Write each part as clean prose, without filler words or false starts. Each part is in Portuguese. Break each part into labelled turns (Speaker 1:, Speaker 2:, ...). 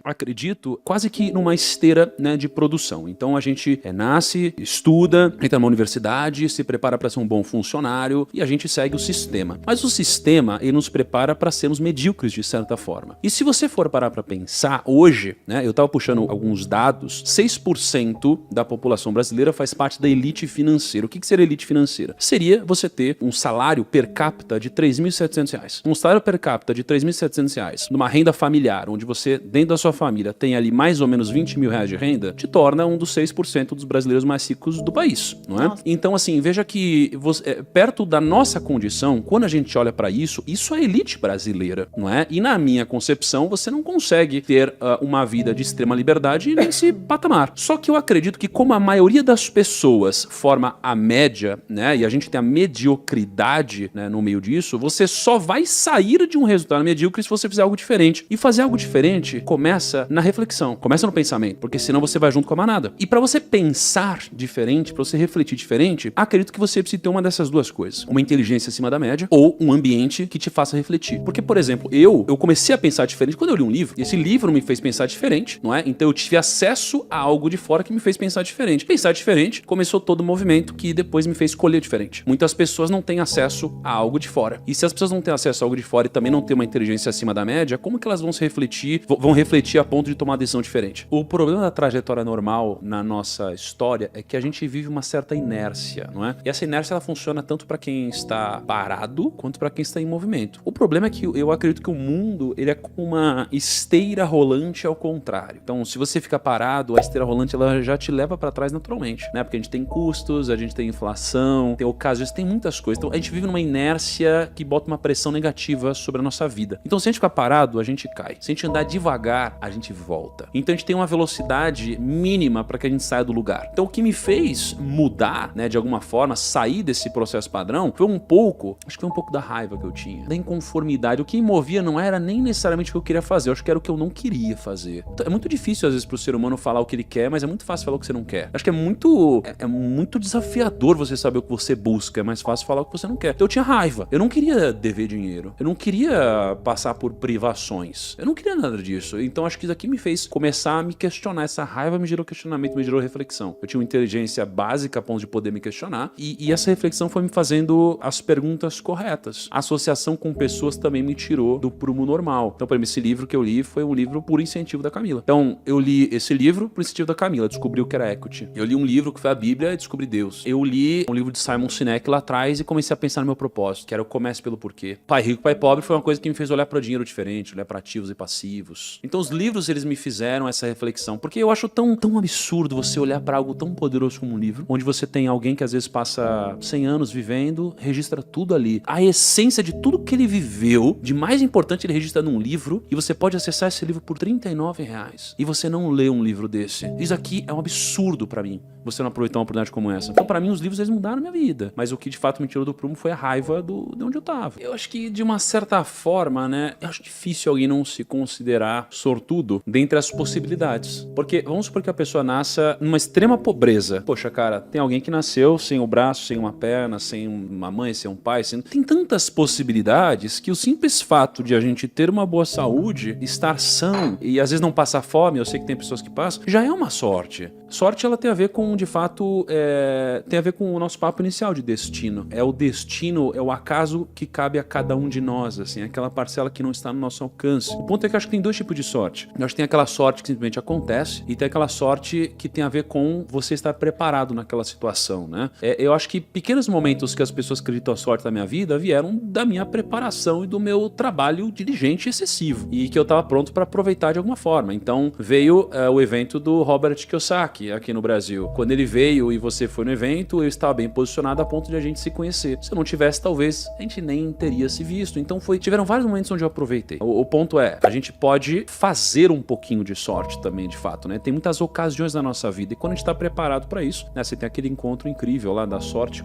Speaker 1: acredito, quase que numa esteira, né, de produção. Então a gente nasce, estuda, entra numa universidade, se prepara para ser um bom funcionário e a gente segue o sistema. Mas o sistema, ele nos prepara para sermos medíocres de certa forma. E se você for parar para pensar, hoje, né, eu estava puxando alguns dados, 6% da população brasileira faz parte da elite financeira. O que seria elite financeira? Seria você ter um salário per capita de R$3.700. Um salário per capita de R$3.700, numa renda familiar, onde você, dentro da sua família, tem ali mais ou menos R$20 mil de renda, te torna um dos 6% dos brasileiros mais ricos do país, não é? Nossa. Então, assim, veja que perto da nossa condição, quando a gente olha para isso, isso é elite brasileira, não é? E na minha concepção, você não consegue ter uma vida de extrema liberdade nesse patamar. Só que eu acredito que como a maioria das pessoas forma a média, né, e a gente tem a mediocridade, né, no meio disso, você só vai sair de um resultado medíocre se você fizer algo diferente. E fazer algo diferente começa na reflexão, começa no pensamento, porque senão você vai junto com a manada. E para você pensar diferente, para você refletir diferente, acredito que você precisa ter uma dessas duas coisas. Uma inteligência acima da média ou um ambiente que te faça refletir. Porque, por exemplo, eu comecei a pensar diferente quando eu li um livro, e esse livro me fez pensar diferente, não é? Então eu tive acesso a algo de fora que me fez pensar diferente. Pensar diferente começou todo o movimento que depois me fez escolher diferente. Muitas pessoas não têm acesso a algo de fora. E se as pessoas não têm acesso a algo de fora e também não têm uma inteligência acima da média, como que elas vão se refletir, vão refletir a ponto de tomar uma decisão diferente? O problema da trajetória normal na nossa história é que a gente vive uma certa inércia, não é? E essa inércia, ela funciona tanto para quem está parado quanto para quem está em movimento. O problema é que eu acredito que o mundo, ele é como uma esteira rolante ao contrário. Então, se você fica parado, a esteira rolante, ela já te leva para trás naturalmente, né? Porque a gente tem custos, a gente tem inflação, tem ocasiões, tem muitas coisas. Então, a gente vive numa inércia que bota uma pressão negativa sobre a nossa vida. Então, se a gente ficar parado, a gente cai. Se a gente andar devagar, a gente volta. Então, a gente tem uma velocidade mínima para que a gente saia do lugar. Então, o que me fez mudar, né, de alguma forma, sair desse processo padrão, foi um pouco, acho que foi um pouco da raiva que eu tinha, da inconformidade. O que me movia não era nem necessariamente o que eu queria fazer, eu acho que era o que eu não queria fazer. Então, é muito difícil, às vezes, pro ser humano falar o que ele quer, mas é muito fácil falar o que você não quer. Acho que é muito desafiador você saber o que você busca, é mais fácil falar o que você não quer. Então, eu tinha raiva. Eu não queria dever dinheiro. Eu não queria passar por privações. Eu não queria nada disso. Então, acho que isso aqui me fez começar a me questionar. Essa raiva me gerou questionamento, me gerou reflexão. Eu tinha uma inteligência básica a ponto de poder me questionar e essa reflexão foi me fazendo as perguntas corretas. A associação com pessoas também me tirou do prumo normal. Então, por exemplo, esse livro que eu li foi um livro por incentivo da Camila. Então, eu li esse livro por incentivo da Camila, descobri o que era equity. Eu li um livro que foi a Bíblia e descobri Deus. Eu li um livro de Simon Sinek lá atrás e comecei a pensar no meu propósito, que era o Comece pelo Porquê. Pai Rico, Pai Pobre foi uma coisa que me fez olhar para o dinheiro diferente, olhar para ativos e passivos. Então, os livros, eles me fizeram essa reflexão, porque eu acho tão absurdo você olhar para algo tão poderoso como um livro, onde você tem alguém que às vezes passa 100 anos vivendo, registra tudo ali. A essência de tudo que ele viveu, de mais importante, ele registra num livro, e você pode acessar esse livro por R$39. E você não lê um livro desse. Isso aqui é um absurdo pra mim, você não aproveitar uma oportunidade como essa. Então, pra mim, os livros, eles mudaram minha vida. Mas o que de fato me tirou do prumo foi a raiva de onde eu tava. Eu acho que, de uma certa forma, né, eu acho difícil alguém não se considerar sortudo dentre as possibilidades. Porque, vamos supor que a pessoa nasça numa extrema pobreza. Poxa, cara, tem alguém que nasceu sem o braço, sem uma perna, sem uma mãe, sem um pai, tem tantas possibilidades que o simples fato de a gente ter uma boa saúde, estar são e às vezes não passar fome, eu sei que tem pessoas que passam, já é uma sorte. Sorte, ela tem a ver com, de fato, tem a ver com o nosso papo inicial de destino. É o destino, é o acaso que cabe a cada um de nós, assim, aquela parcela que não está no nosso alcance. O ponto é que eu acho que tem dois tipos de sorte. Eu acho que tem aquela sorte que simplesmente acontece e tem aquela sorte que tem a ver com você estar preparado naquela situação, né? Eu acho que pequenos momentos que as pessoas acreditam a sorte da minha vida vieram da minha preparação e do meu trabalho diligente excessivo e que eu estava pronto para aproveitar de alguma forma. Então veio o evento do Robert Kiyosaki aqui no Brasil. Quando ele veio e você foi no evento, eu estava bem posicionado a ponto de a gente se conhecer. Se eu não tivesse, talvez a gente nem teria se visto. Então tiveram vários momentos onde eu aproveitei. O ponto é, a gente pode fazer um pouquinho de sorte também, de fato, né? Tem muitas ocasiões na nossa vida e quando a gente está preparado para isso, né? Você tem aquele encontro incrível lá da sorte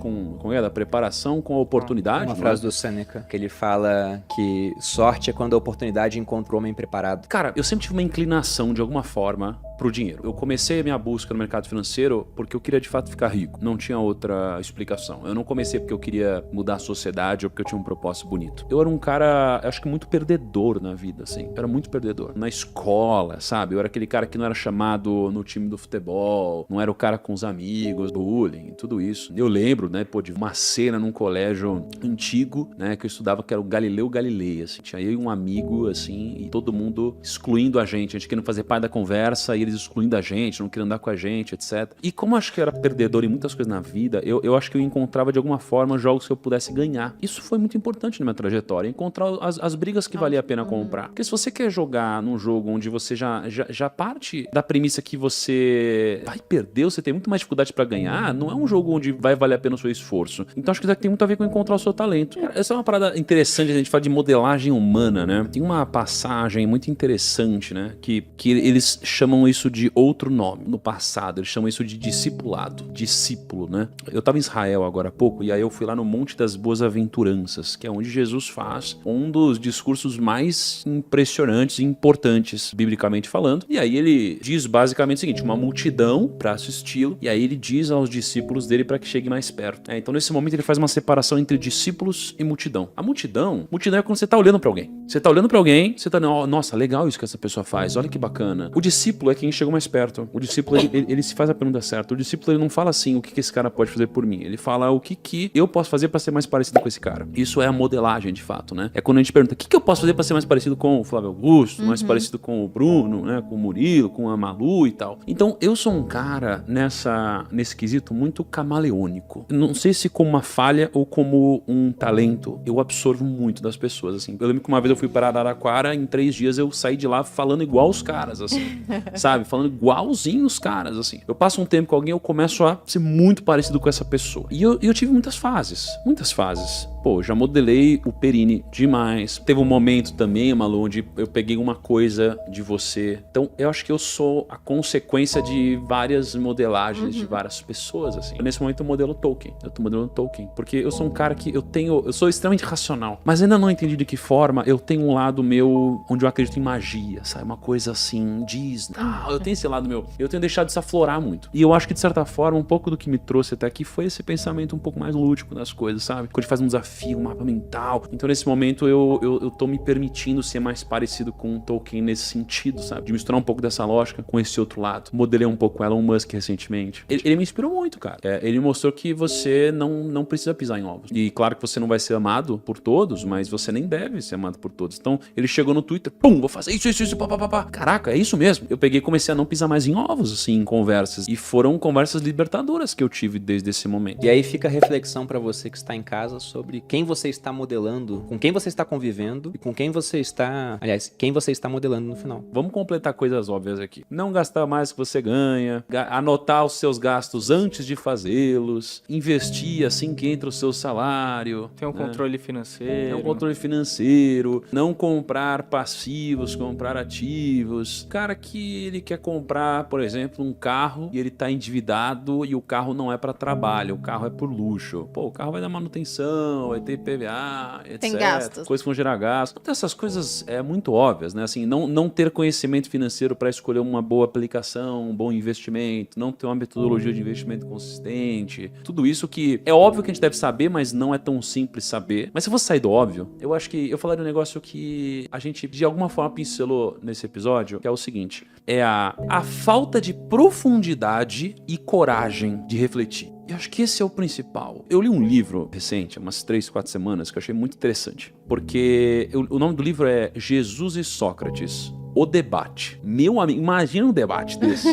Speaker 1: da preparação com a oportunidade.
Speaker 2: Uma frase do Seneca, que ele fala que sorte é quando a oportunidade encontra o homem preparado.
Speaker 1: Cara, eu sempre tive uma inclinação, de alguma forma, pro dinheiro. Eu comecei a minha busca no mercado financeiro porque eu queria de fato ficar rico. Não tinha outra explicação. Eu não comecei porque eu queria mudar a sociedade ou porque eu tinha um propósito bonito. Eu era um cara, acho que muito perdedor na vida, assim. Eu era muito perdedor. Na escola, sabe? Eu era aquele cara que não era chamado no time do futebol, não era o cara com os amigos, bullying, tudo isso. Eu lembro, né, pô, de uma cena num colégio antigo, né, que eu estudava, que era o Galileu Galilei, assim. Tinha eu e um amigo, assim, e todo mundo excluindo a gente querendo fazer parte da conversa e eles excluindo a gente, não querendo andar com a gente, etc. E como eu acho que eu era perdedor em muitas coisas na vida, eu acho que eu encontrava de alguma forma jogos que eu pudesse ganhar. Isso foi muito importante na minha trajetória, encontrar as brigas que valia a pena comprar. Porque se você quer jogar num jogo onde você já parte da premissa que você vai perder, você tem muito mais dificuldade pra ganhar, não é um jogo onde vai valer a pena o seu esforço. Então acho que isso aqui tem muito a ver com encontrar o seu talento. Cara, essa é uma parada interessante, a gente fala de modelagem humana, né? Tem uma passagem muito interessante, né? Que eles chamam isso de outro nome no passado, eles chamam isso de discipulado, discípulo, né? Eu tava em Israel agora há pouco, e aí eu fui lá no Monte das Boas-Aventuranças, que é onde Jesus faz um dos discursos mais impressionantes e importantes, biblicamente falando, e aí ele diz basicamente o seguinte, uma multidão pra assisti-lo, e aí ele diz aos discípulos dele para que chegue mais perto. Então nesse momento ele faz uma separação entre discípulos e multidão. A multidão é quando você tá olhando pra alguém. Você tá olhando pra alguém, você tá, nossa, legal isso que essa pessoa faz, olha que bacana. O discípulo é quem chegou mais perto. O discípulo, ele se faz a pergunta certa. O discípulo, ele não fala assim, o que esse cara pode fazer por mim. Ele fala o que eu posso fazer pra ser mais parecido com esse cara. Isso é a modelagem, de fato, né? É quando a gente pergunta, o que eu posso fazer pra ser mais parecido com o Flávio Augusto, mais parecido com o Bruno, né? Com o Murilo, com a Malu e tal. Então, eu sou um cara nesse quesito muito camaleônico. Não sei se como uma falha ou como um talento, eu absorvo muito das pessoas, assim. Eu lembro que uma vez eu fui para Araraquara, em 3 dias eu saí de lá falando igual os caras, assim. Sabe? Falando igualzinho os caras, assim. Eu passo um tempo com alguém, eu começo a ser muito parecido com essa pessoa. E eu tive muitas fases. Pô, já modelei o Perini demais. Teve um momento também, Malu, onde eu peguei uma coisa de você. Então, eu acho que eu sou a consequência de várias modelagens de várias pessoas, assim. Nesse momento eu modelo Tolkien. Eu tô modelando Tolkien. Porque eu sou um cara que eu sou extremamente racional. Mas ainda não entendi de que forma eu tenho um lado meu onde eu acredito em magia, sabe? Uma coisa assim, Disney. Eu tenho esse lado meu. Eu tenho deixado de se aflorar muito. E eu acho que, de certa forma, um pouco do que me trouxe até aqui foi esse pensamento um pouco mais lúdico das coisas, sabe? Quando a gente faz um desafio, um mapa mental. Então, nesse momento, eu tô me permitindo ser mais parecido com o Tolkien nesse sentido, sabe? De misturar um pouco dessa lógica com esse outro lado. Modelei um pouco Elon Musk recentemente. Ele me inspirou muito, cara. Ele mostrou que você não precisa pisar em ovos. E claro que você não vai ser amado por todos, mas você nem deve ser amado por todos. Então, ele chegou no Twitter, pum, vou fazer isso, pá. Caraca, é isso mesmo. Eu peguei e comecei a não pisar mais em ovos, assim, em conversas. E foram conversas libertadoras que eu tive desde esse momento.
Speaker 2: E aí fica a reflexão pra você que está em casa sobre quem você está modelando, com quem você está convivendo e com quem você está... Aliás, quem você está modelando no final.
Speaker 1: Vamos completar coisas óbvias aqui. Não gastar mais do que você ganha, anotar os seus gastos antes de fazê-los, investir assim que entra o seu salário.
Speaker 3: Tem um controle financeiro.
Speaker 1: Tem um controle financeiro, não comprar passivos, comprar ativos. Cara que ele quer comprar, por exemplo, um carro e ele tá endividado e o carro não é para trabalho, o carro é por luxo. Pô, o carro vai dar manutenção, vai ter PVA, etc.
Speaker 4: Tem gastos.
Speaker 1: Coisas que vão gerar gastos. Então, essas coisas muito óbvias, né? Assim, não ter conhecimento financeiro para escolher uma boa aplicação, um bom investimento, não ter uma metodologia de investimento consistente. Tudo isso que é óbvio que a gente deve saber, mas não é tão simples saber. Mas se eu fosse sair do óbvio, eu acho que eu falaria um negócio que a gente de alguma forma pincelou nesse episódio, que é o seguinte: é a falta de profundidade e coragem de refletir. Eu acho que esse é o principal. Eu li um livro recente, umas 3, 4 semanas, que eu achei muito interessante. Porque o nome do livro é Jesus e Sócrates, o debate. Meu amigo, imagina um debate desse.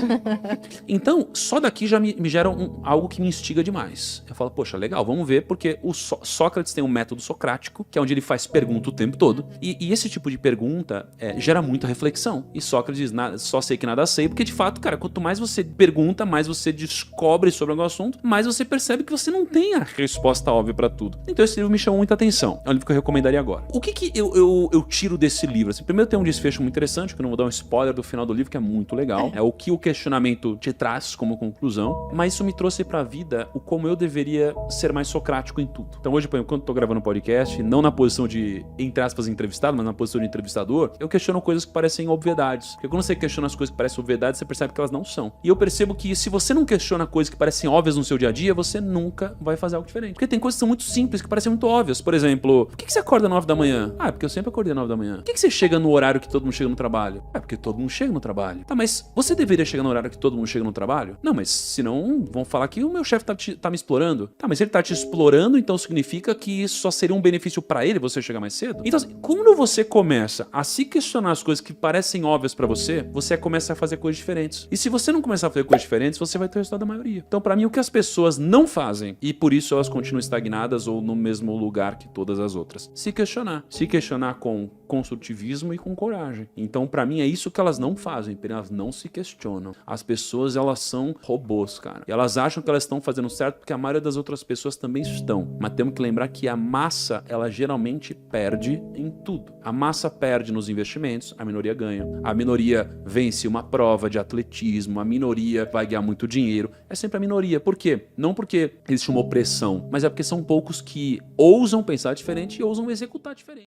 Speaker 1: Então, só daqui já me gera algo que me instiga demais. Eu falo, poxa, legal, vamos ver, porque o Sócrates tem um método socrático, que é onde ele faz pergunta o tempo todo. E esse tipo de pergunta gera muita reflexão. E Sócrates diz, só sei que nada sei, porque de fato, cara, quanto mais você pergunta, mais você descobre sobre algum assunto, mais você percebe que você não tem a resposta óbvia pra tudo. Então esse livro me chamou muita atenção. É um livro que eu recomendaria agora. O que eu tiro desse livro? Assim, primeiro tem um desfecho muito interessante, interessante, que eu não vou dar um spoiler do final do livro, que é muito legal. É o que o questionamento te traz como conclusão, mas isso me trouxe pra vida o como eu deveria ser mais socrático em tudo. Então hoje, por exemplo, quando eu tô gravando um podcast, não na posição de, entre aspas, entrevistado, mas na posição de entrevistador, eu questiono coisas que parecem obviedades. Porque quando você questiona as coisas que parecem obviedades, você percebe que elas não são. E eu percebo que se você não questiona coisas que parecem óbvias no seu dia a dia, você nunca vai fazer algo diferente. Porque tem coisas que são muito simples, que parecem muito óbvias. Por exemplo, por que você acorda 9 da manhã? Ah, é porque eu sempre acordei 9 da manhã. Por que você chega no horário que todo mundo chega no trabalho? É porque todo mundo chega no trabalho. Tá, mas você deveria chegar no horário que todo mundo chega no trabalho? Não, mas senão vão falar que o meu chefe tá me explorando. Tá, mas ele tá te explorando, então significa que isso só seria um benefício pra ele você chegar mais cedo? Então, assim, quando você começa a se questionar as coisas que parecem óbvias pra você começa a fazer coisas diferentes. E se você não começar a fazer coisas diferentes, você vai ter o resultado da maioria. Então, pra mim, o que as pessoas não fazem, e por isso elas continuam estagnadas ou no mesmo lugar que todas as outras, se questionar. Se questionar com construtivismo e com coragem. Então, pra mim, é isso que elas não fazem, elas não se questionam. As pessoas, elas são robôs, cara. E elas acham que elas estão fazendo certo porque a maioria das outras pessoas também estão. Mas temos que lembrar que a massa, ela geralmente perde em tudo. A massa perde nos investimentos, a minoria ganha. A minoria vence uma prova de atletismo, a minoria vai ganhar muito dinheiro. É sempre a minoria. Por quê? Não porque existe uma opressão, mas é porque são poucos que ousam pensar diferente e ousam executar diferente.